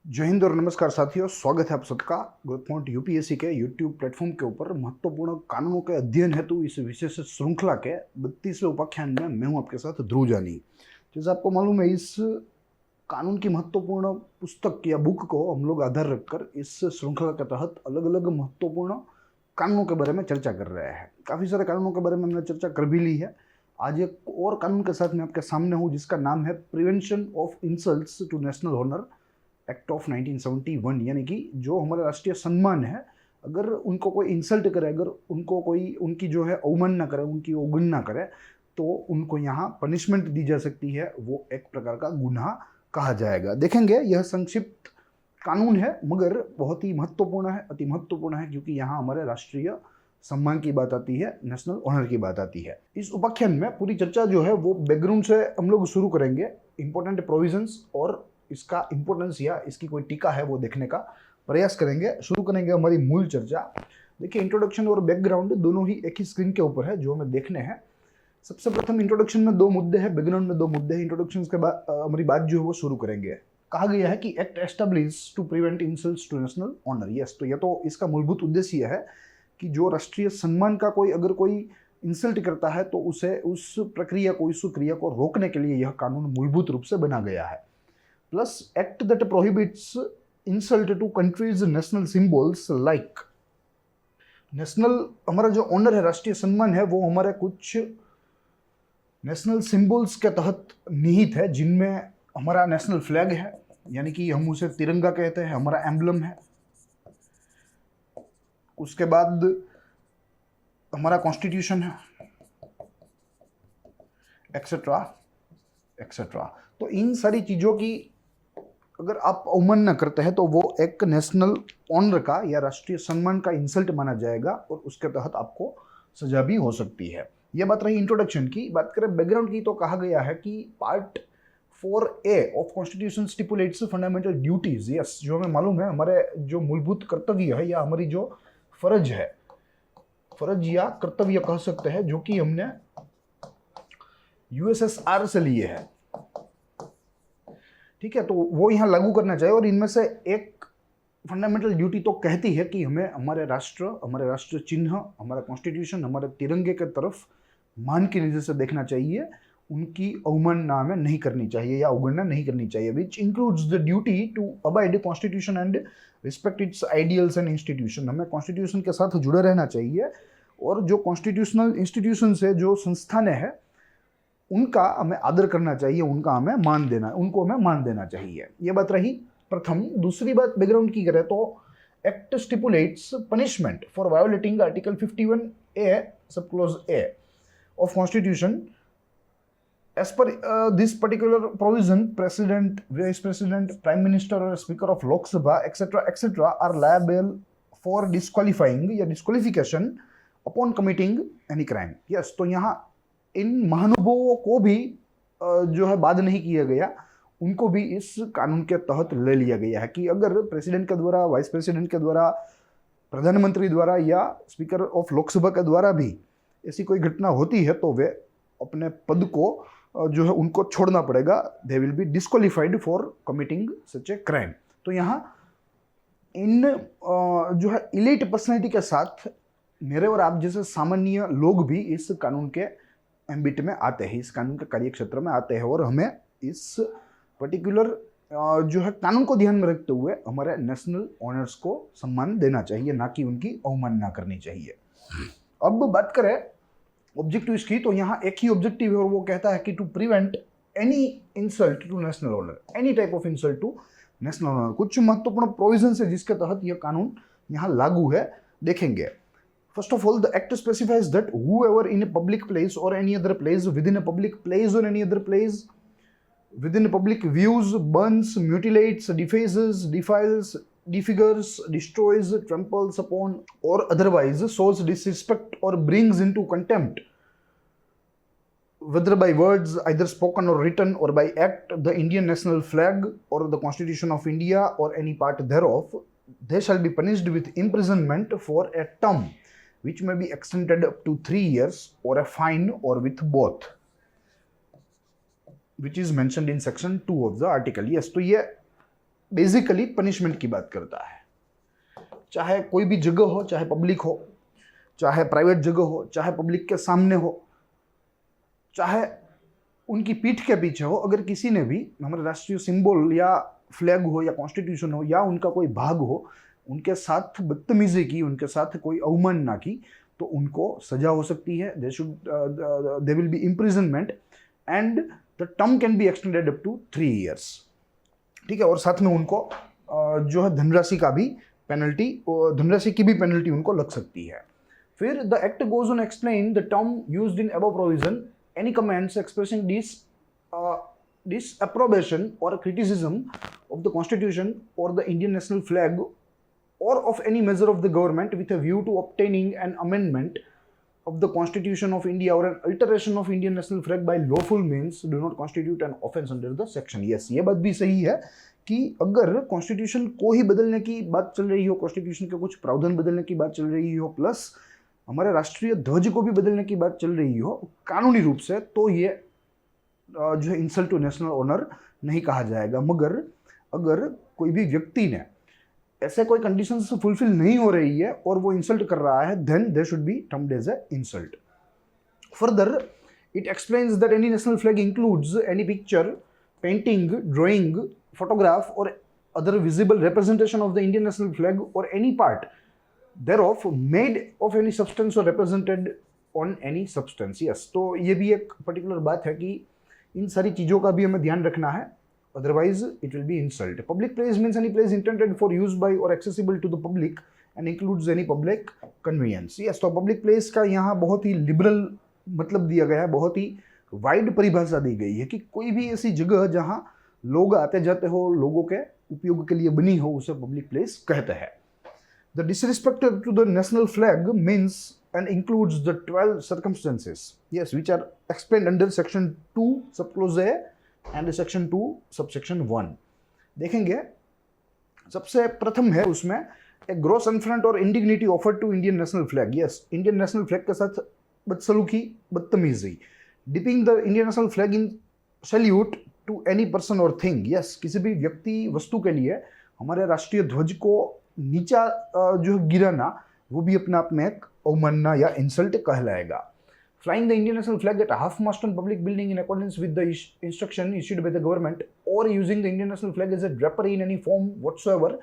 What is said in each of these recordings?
जय हिंद और नमस्कार साथियों, स्वागत है आप सबका ग्रोथ पॉइंट यूपीएससी के यूट्यूब प्लेटफॉर्म के ऊपर महत्वपूर्ण कानूनों के अध्ययन हेतु इस विशेष श्रृंखला के 32वें उपाख्यान में मैं हूं आपके साथ ध्रुव जानी। जैसे आपको मालूम है, इस कानून की महत्वपूर्ण पुस्तक या बुक को हम लोग आधार रखकर इस श्रृंखला के तहत अलग अलग महत्वपूर्ण कानूनों के बारे में चर्चा कर रहे हैं। काफ़ी सारे कानूनों के बारे में हमने चर्चा कर भी ली है। आज एक और कानून के साथ मैं आपके सामने हूँ जिसका नाम है prevention of insults to national honour act of 1971, यानी कि जो हमारा राष्ट्रीय सम्मान है, अगर उनको कोई इंसल्ट करे, अगर उनको कोई उनकी जो है अवमानना करे, उनकी अवगणना करे, तो उनको यहाँ पनिशमेंट दी जा सकती है। वो एक प्रकार का गुनाह कहा जाएगा। देखेंगे, यह संक्षिप्त कानून है मगर बहुत ही महत्वपूर्ण है, अति महत्वपूर्ण है, क्योंकि यहाँ हमारे राष्ट्रीय सम्मान की बात आती है, नेशनल ऑनर की बात आती है। इस उपाख्यान में पूरी चर्चा जो है वो बैकग्राउंड से हम लोग शुरू करेंगे। इंपॉर्टेंट प्रोविजंस और इसका इंपॉर्टेंस या इसकी कोई टीका है वो देखने का प्रयास करेंगे। शुरू करेंगे हमारी मूल चर्चा। देखिए, इंट्रोडक्शन और बैकग्राउंड दोनों ही एक ही स्क्रीन के ऊपर है जो हमें देखने हैं। सबसे प्रथम इंट्रोडक्शन में दो मुद्दे हैं, बैकग्राउंड में दो मुद्दे हैं। इंट्रोडक्शन के बाद हमारी बात जो है वो शुरू करेंगे। कहा गया है कि act establish to prevent insults to national honour. Yes, तो यह तो इसका मूलभूत उद्देश्य है कि जो राष्ट्रीय सम्मान का अगर कोई इंसल्ट करता है तो उसे उस प्रक्रिया को, उस क्रिया को रोकने के लिए यह कानून मूलभूत रूप से बना गया है। Plus act that prohibits insult to countries national symbols like. National हमारा जो ऑनर है, राष्ट्रीय सम्मान है, वो हमारे कुछ नेशनल सिंबल्स के तहत निहित है, जिनमें हमारा नेशनल फ्लैग है, यानी कि हम उसे तिरंगा कहते हैं, हमारा एम्बलम है। उसके बाद हमारा कॉन्स्टिट्यूशन है, एक्सेट्रा एक्सेट्रा। तो इन सारी चीज़ों की अगर आप अवमानना करते हैं तो वो एक नेशनल ऑनर का या राष्ट्रीय सम्मान का इंसल्ट माना जाएगा और उसके तहत आपको सजा भी हो सकती है। यह बात रही इंट्रोडक्शन की। बात करें बैकग्राउंड की, तो कहा गया है कि part 4A of constitution stipulates fundamental duties. Yes, जो हमें मालूम है, हमारे जो मूलभूत कर्तव्य है या हमारी जो फर्ज है, फर्ज या कर्तव्य कह सकते हैं, जो कि हमने यूएसएसआर से लिए है, ठीक है, तो वो यहाँ लागू करना चाहिए। और इनमें से एक फंडामेंटल ड्यूटी तो कहती है कि हमें हमारे राष्ट्र चिन्ह, हमारा कॉन्स्टिट्यूशन, हमारे तिरंगे के तरफ मान की नजर से देखना चाहिए, उनकी अवमानना में नहीं करनी चाहिए या अवगणना नहीं करनी चाहिए। Which includes the duty to abide constitution and respect its ideals and institution. हमें कॉन्स्टिट्यूशन के साथ जुड़े रहना चाहिए और जो कॉन्स्टिट्यूशनल इंस्टीट्यूशन है, जो संस्थानें हैं, उनका हमें आदर करना चाहिए, उनको हमें मान देना चाहिए। ये बात रही प्रथम। दूसरी बात बैकग्राउंड की करें तो act stipulates punishment for violating article 51A sub clause A of constitution. As per this particular provision, president, vice president, prime minister और speaker of Lok Sabha etcetera etcetera are liable for disqualifying या disqualification upon committing any crime. Yes, तो यहाँ इन महानुभावों को भी जो है बाद नहीं किया गया, उनको भी इस कानून के तहत ले लिया गया है कि अगर प्रेसिडेंट के द्वारा, वाइस प्रेसिडेंट के द्वारा, प्रधानमंत्री द्वारा या स्पीकर ऑफ लोकसभा के द्वारा भी ऐसी कोई घटना होती है तो वे अपने पद को जो है उनको छोड़ना पड़ेगा। दे will B disqualified for committing such a crime. तो यहाँ इन जो है इलीट पर्सनैलिटी के साथ मेरे और आप जैसे सामान्य लोग भी इस कानून के एम्बिट में आते हैं, इस कानून के कार्यक्षेत्र में आते हैं, और हमें इस पर्टिकुलर जो है कानून को ध्यान में रखते हुए हमारे नेशनल ऑनर्स को सम्मान देना चाहिए, ना कि उनकी अवमानना करनी चाहिए। अब बात करें ऑब्जेक्टिव्स की, तो यहाँ एक ही ऑब्जेक्टिव है और वो कहता है कि to prevent any insult to national honour, any type of insult to national honour. कुछ महत्वपूर्ण प्रोविजन है जिसके तहत यह कानून यहाँ लागू है, देखेंगे। First of all, the act specifies that whoever in a public place or any other place, within a public place or any other place, within public views, burns, mutilates, defaces, defiles, defigures, destroys, tramples upon, or otherwise shows disrespect or brings into contempt, whether by words either spoken or written or by act, the Indian national flag or the Constitution of India or any part thereof, they shall be punished with imprisonment for a term which may be extended up to 3 years or a fine or with both, which is mentioned in section 2 of the article. Yes, तो ये basically punishment की बात करता है। चाहे कोई भी जगह हो, चाहे पब्लिक हो, चाहे प्राइवेट जगह हो, चाहे पब्लिक के सामने हो, चाहे उनकी पीठ के पीछे हो, अगर किसी ने भी हमारे राष्ट्रीय सिंबल या फ्लैग हो या कॉन्स्टिट्यूशन हो या उनका कोई भाग हो, उनके साथ बदतमीजी की, उनके साथ कोई अवमानना की, तो उनको सजा हो सकती है। They will be imprisonment and the term can be extended up to 3 years। ठीक है, और साथ में उनको जो है धनराशि का भी पेनल्टी, धनराशि की भी पेनल्टी उनको लग सकती है। फिर the act goes on explain the term used in above provision, any comments expressing disapprobation or criticism of the constitution or the Indian national flag or of any measure of the government with a view to obtaining an amendment of the constitution of India or an alteration of Indian national flag by lawful means do not constitute an offense under the section। yes, ये बात भी सही है कि अगर constitution को ही बदलने की बात चल रही हो, कॉन्स्टिट्यूशन के कुछ प्रावधान बदलने की बात चल रही हो, प्लस हमारे राष्ट्रीय ध्वज को भी बदलने की बात चल रही हो कानूनी रूप से, तो ये जो है इंसल्ट टू नेशनल ऑनर नहीं कहा जाएगा। मगर अगर कोई भी व्यक्ति ने ऐसे कोई कंडीशंस फुलफिल नहीं हो रही है और वो इंसल्ट कर रहा है, then they should be termed as a insult. Further it explains that any national flag includes any picture, painting, drawing, photograph or other visible representation of the Indian national flag or any part thereof made of any substance or represented on any substance। yes, तो ये भी एक particular बात है कि इन सारी चीज़ों का भी हमें ध्यान रखना है, otherwise it will be insult। Public place means any place intended for use by or accessible to the public and includes any public convenience। yes, तो public place का यहाँ बहुत ही लिबरल मतलब दिया गया है, बहुत ही वाइड परिभाषा दी गई है कि कोई भी ऐसी जगह जहाँ लोग आते जाते हो, लोगों के उपयोग के लिए बनी हो, उसे पब्लिक प्लेस कहते हैं। The disrespect to the national flag means and includes the 12 circumstances yes which are explained under section 2 subclause A and section 2 subsection 1। देखेंगे सबसे प्रथम है उसमें ए gross affront or indignity offered to Indian national flag. Yes, Indian national flag के साथ बदसलूकी, बदतमीजी, dipping the Indian national flag in salute to any person or thing. Yes, किसी भी व्यक्ति वस्तु के लिए हमारे राष्ट्रीय ध्वज को नीचा जो गिराना, वो भी अपने आप में एक अवमानना या इंसल्ट कहलाएगा। Flying the Indian national flag at half mast on public building in accordance with the instruction issued by the government or using the Indian national flag as a drapery in any form whatsoever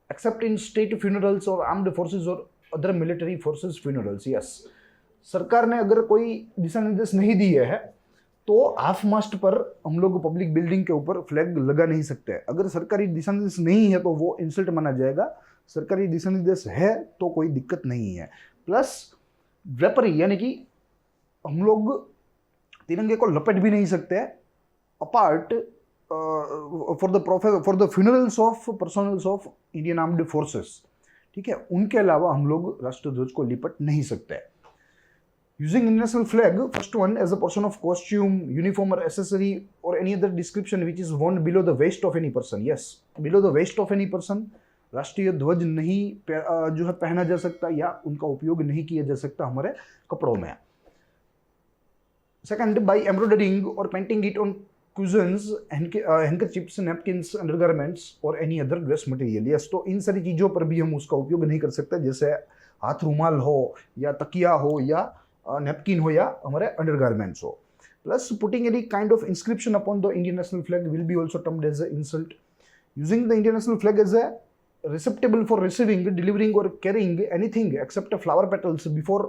except in state funerals or armed forces or other military forces funerals. Yes, सरकार ने अगर कोई दिशा निर्देश नहीं दिए है तो half मास्ट पर हम लोग पब्लिक बिल्डिंग के ऊपर फ्लैग लगा नहीं सकते। अगर सरकारी दिशा निर्देश नहीं है तो वो इंसल्ट माना जाएगा, सरकारी दिशा निर्देश है तो कोई दिक्कत नहीं है। प्लस ड्रेपरी यानी कि हम लोग तिरंगे को लपेट भी नहीं सकते apart for the funerals of personals of Indian armed forces. ठीक है, उनके अलावा हम लोग राष्ट्रध्वज को लिपट नहीं सकते। Using national flag, first one, as a portion of costume, uniform or accessory or any other description which is worn below the waist of any person। yes, below the waist of any person राष्ट्रीय ध्वज नहीं जो है पहना जा सकता या उनका उपयोग नहीं किया जा सकता हमारे कपड़ों में। Second, by embroidering or painting it on cushions, handkerchiefs, napkins, undergarments or any other dress material। yes, तो इन सारी चीज़ों पर भी हम उसका उपयोग नहीं कर सकते, जैसे हाथ रुमाल हो या तकिया हो या नैपकिन हो या हमारे अंडरगारमेंट्स हो। Plus putting any kind of inscription upon the Indian national flag will be also termed as a insult. Using the Indian national flag as a receptacle for receiving, delivering or carrying anything except flower petals before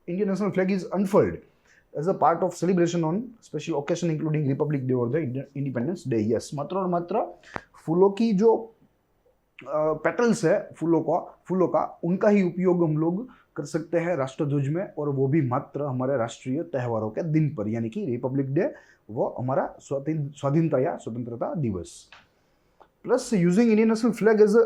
Indian national flag is unfurled as a part of celebration on special occasion including Republic Day or the Independence Day। yes, मात्र और मात्र फूलों की जो petals है फूलों का उनका ही उपयोग हम लोग कर सकते हैं राष्ट्रध्वज में, और वो भी मात्र हमारे राष्ट्रीय त्योहारों के दिन पर, यानी कि रिपब्लिक डे, वो हमारा स्वाधीनता या स्वतंत्रता दिवस। Plus using Indian national flag as a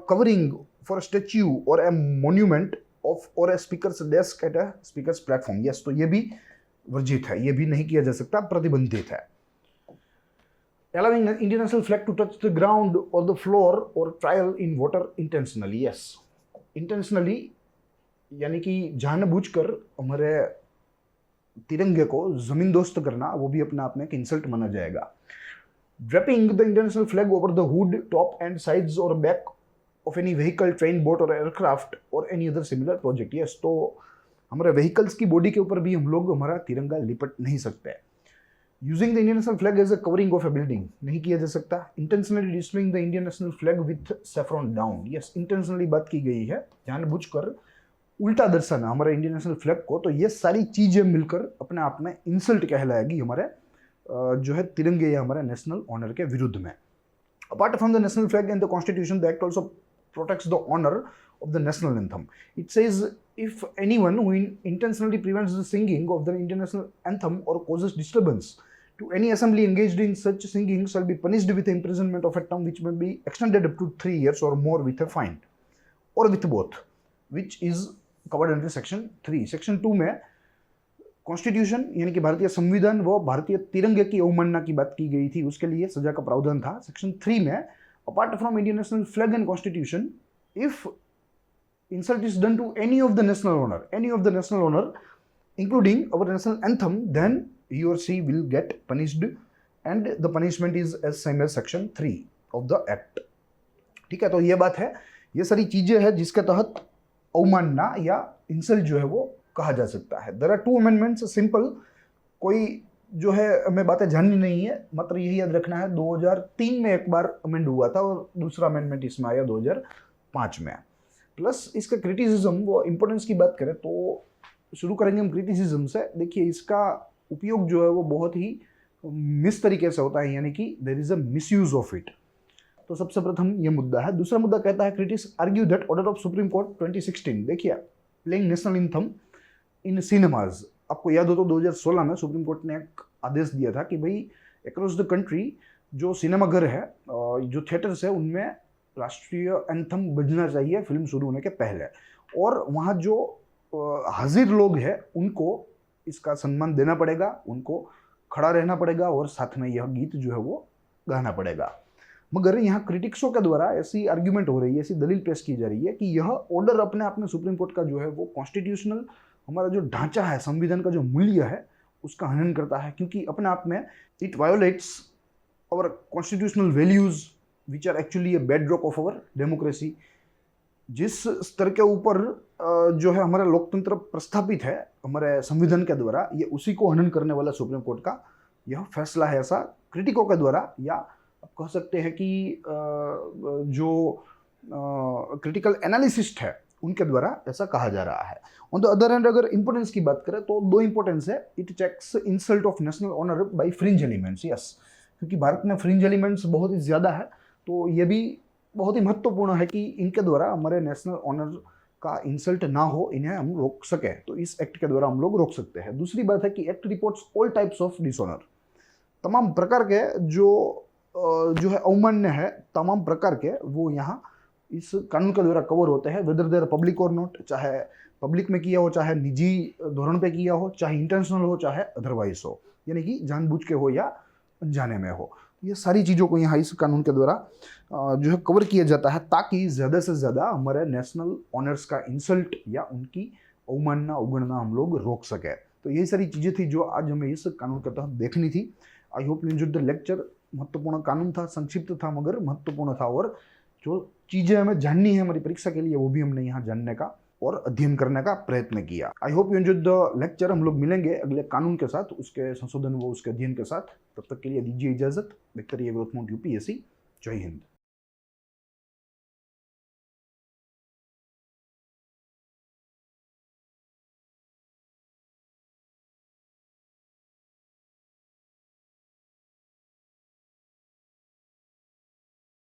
covering for statue और ए मोन्यूमेंट ऑफ और a speaker's desk at a speaker's platform. Yes, तो ये भी वर्जित है, ये भी नहीं किया जा सकता, प्रतिबंधित है। Allowing the Indian national flag to touch the ground or the floor or trail in water intentionally। yes, intentionally यानी कि जानबूझकर हमारे तिरंगे को जमीन दोस्त करना, वो भी अपने आप में एक इंसल्ट माना जाएगा। Draping the international flag over the hood, top and sides or back of any vehicle, train, boat or aircraft or any other similar project. Yes, तो हमारे व्हीकल्स की बॉडी के ऊपर भी हम लोग हमारा तिरंगा लिपट नहीं सकते। Using the Indian national flag as a covering of a building नहीं किया जा सकता। Intentionally displaying the Indian national flag with saffron down. Yes, intentionally बात की गई है, जानबूझकर उल्टा दर्शाना हमारे इंडियन नेशनल फ्लैग को, तो ये सारी चीजें मिलकर अपने आप में इंसल्ट कहलाएगी हमारे जो है तिरंगे या हमारे नेशनल ऑनर के विरुद्ध में। Apart from the national flag and the constitution, the act also protects the honour of the national anthem. It says if anyone who intentionally prevents the singing of the international anthem or causes disturbance to any assembly engaged in such singing shall be punished with imprisonment of a term which may be extended up to 3 years or more with a fine or with both, which is covered under section 3. section 2 में constitution यानी कि भारतीय संविधान व भारतीय तिरंगे की अवमानना की बात की गई थी, उसके लिए सजा का प्रावधान था। सेक्शन 3 में apart from Indian national flag and constitution, if insult is done to any of the national honor, including our national anthem, then he or she will get punished and the punishment is as same as section 3 of the act। ठीक है, तो ये बात है, ये सारी चीजें हैं जिसके तहत अवमानना या इंसल्ट जो है वो कहा जा सकता है। देयर आर 2 अमेंडमेंट्स, सिंपल, कोई जो है हमें बातें जाननी नहीं है, मात्र यही याद रखना है 2003 में एक बार अमेंड हुआ था और दूसरा अमेंडमेंट इसमें आया 2005 में। प्लस इसका क्रिटिसिज्म, वो इंपॉर्टेंस की बात करें तो शुरू करेंगे हम क्रिटिसिज्म से। देखिए, इसका उपयोग जो है वो बहुत ही मिस तरीके से होता है, यानी कि there is a misuse of it. तो सबसे प्रथम ये मुद्दा है। दूसरा मुद्दा कहता है critics argue that order of supreme court 2016, देखिए, प्लेइंग नेशनल एंथम इन सिनेमाज, आपको याद हो तो 2016 में सुप्रीम कोर्ट ने एक आदेश दिया था कि भाई अक्रॉस द कंट्री जो सिनेमाघर है, जो थिएटर्स है, उनमें राष्ट्रीय एंथम बजना चाहिए फिल्म शुरू होने के पहले, और वहाँ जो हाजिर लोग हैं उनको इसका सम्मान देना पड़ेगा, उनको खड़ा रहना पड़ेगा और साथ में यह गीत जो है वो गाना पड़ेगा। मगर यहाँ क्रिटिक्सों के द्वारा ऐसी आर्ग्यूमेंट हो रही है, ऐसी दलील पेश की जा रही है कि यह ऑर्डर अपने आप में सुप्रीम कोर्ट का जो है वो कॉन्स्टिट्यूशनल हमारा जो ढांचा है, संविधान का जो मूल्य है, उसका हनन करता है, क्योंकि अपने आप में it violates our constitutional values which are actually a bedrock of our democracy. जिस स्तर के ऊपर जो है हमारा लोकतंत्र प्रस्थापित है हमारे संविधान के द्वारा, ये उसी को हनन करने वाला सुप्रीम कोर्ट का यह फैसला है, ऐसा क्रिटिकों के द्वारा, या आप कह सकते हैं कि जो क्रिटिकल एनालिसिस्ट है उनके द्वारा ऐसा कहा जा रहा है। ऑन द अदर हैंड, अगर इंपॉर्टेंस की बात करें तो 2 इंपॉर्टेंस है। It checks insult of national honour by fringe elements. Yes, क्योंकि भारत में फ्रिंज एलिमेंट्स बहुत ही ज़्यादा है, तो ये भी बहुत ही महत्वपूर्ण है कि इनके द्वारा हमारे नेशनल ऑनर का इंसल्ट ना हो, इन्हें हम रोक सकें, तो इस एक्ट के द्वारा हम लोग रोक सकते हैं। दूसरी बात है कि act reports all types of dishonour, तमाम प्रकार के जो है अवमान्य है, तमाम प्रकार के वो यहाँ इस कानून के द्वारा कवर होते हैं, वेदर देयर पब्लिक और नॉट, चाहे पब्लिक में किया हो, चाहे निजी धोरण पे किया हो, चाहे इंटेंशनल हो, चाहे अदरवाइज हो, यानी कि जानबूझ के हो या अनजाने में हो। ये सारी चीज़ों को यहाँ इस कानून के द्वारा जो है कवर किया जाता है, ताकि ज़्यादा से ज़्यादा हमारे नेशनल ऑनर्स का इंसल्ट या उनकी अवमानना उगड़ना हम लोग रोक सके। तो यही सारी चीज़ें थी जो आज हमें इस कानून के तहत देखनी थी। I hope you enjoyed the lecture. महत्वपूर्ण कानून था, संक्षिप्त था मगर महत्वपूर्ण था, और जो चीज़ें हमें जाननी है हमारी परीक्षा के लिए वो भी हमने यहाँ जानने का और अध्ययन करने का प्रयत्न किया। I hope you enjoyed the lecture. हम लोग मिलेंगे अगले कानून के साथ, उसके संशोधन व उसके अध्ययन के साथ। तब तक के लिए दीजिए इजाज़त। देखते रहिए ग्रोथ माउंट यूपीएससी। जय हिंद।